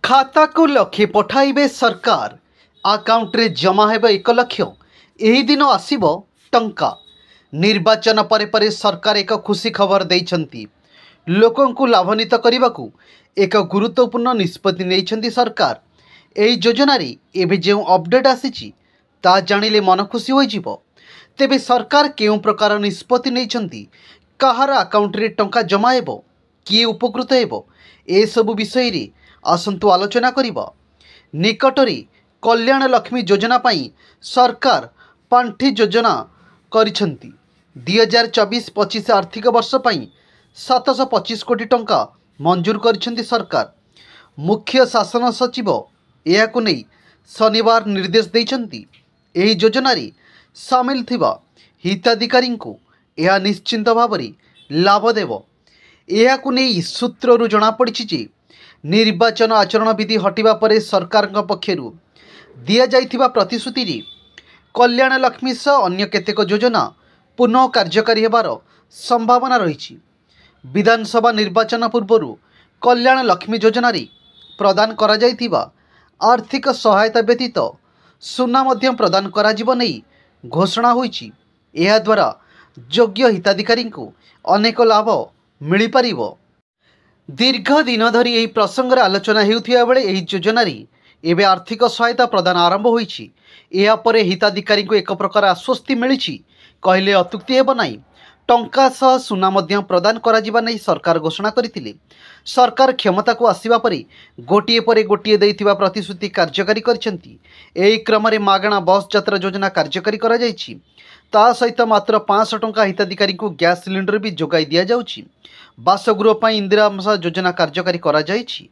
खाता को लक्षे पठाइबे सरकार अकाउंट रे जमा हेबे 1 लाख। एही दिन आसीबो टंका। निर्वाचन परे परे सरकार एक खुशी खबर देइछंती। लोकन को लाभान्वित करने एक गुरुत्वपूर्ण निष्पत्ति नहीं सरकार। एही योजना रे एबे जो अपडेट आसीची ता जानिले मन खुशी हो जिवो। तेबे सरकार केउ प्रकार निष्पत्ति नहीं, कहार अकाउंट रे टंका जमा हेबो, किए उपकृत हेबो, ए सबु विषय रे आसंतु आलोचना करिबा। निकटरे कल्याण लक्ष्मी योजना पाई सरकार पांठी योजना करिसंती। 2024-25 आर्थिक वर्ष पाई 725 कोटी टंका मंजूर करिसंती सरकार। मुख्य शासन सचिव एहाकु नै शनिवार निर्देश दैछंती। एही योजना रे सामिल थिबा हिताधिकारी को यह निश्चिंत भाव लाभ देव। एहाकु नै सूत्ररु जना पड़िछि जे निर्वाचन आचरण विधि हटिबा परे सरकार पक्षरु दिया जाइथिबा प्रतिश्रुति रे कल्याण लक्ष्मी सह अन्य केतेक योजना पुनः कार्यकारी हेबार संभावना रही। विधानसभा निर्वाचन पूर्व कल्याण लक्ष्मी योजना रे प्रदान करा जाइथिबा आर्थिक सहायता व्यतीत सुना मध्यम प्रदान करा जिवो नै घोषणा होईछि। एहा द्वारा योग्य हिताधिकारी को अनेक लाभ मिल पारिबो। दीर्घ दिन धरी यही प्रसंग आलोचना हेउथिबा बेले एही योजना रे एबे आर्थिक सहायता प्रदान आरंभ होईछि। एहा परे हिताधिकारी को एक प्रकार आश्वस्ति मिलिछि कहले अत्युक्ति हेब नाही। टंका सह सुना मध्यम प्रदान करा जिबा नै सरकार घोषणा करथिले। सरकार क्षमता को आसीबा परे गोटिए परे गोटिए दैथिबा प्रतिश्रुति कार्यकारी करछंती। एही क्रम रे मागणा बस यात्रा योजना कार्यकारी करा जायछि। ता सहित मात्र 500 टंका हिताधिकारी को गैस सिलिंडर भी जोगाई दिया जाउछि। बासगृह पर इंदिरा आवास योजना कार्यकारी करा जायछि।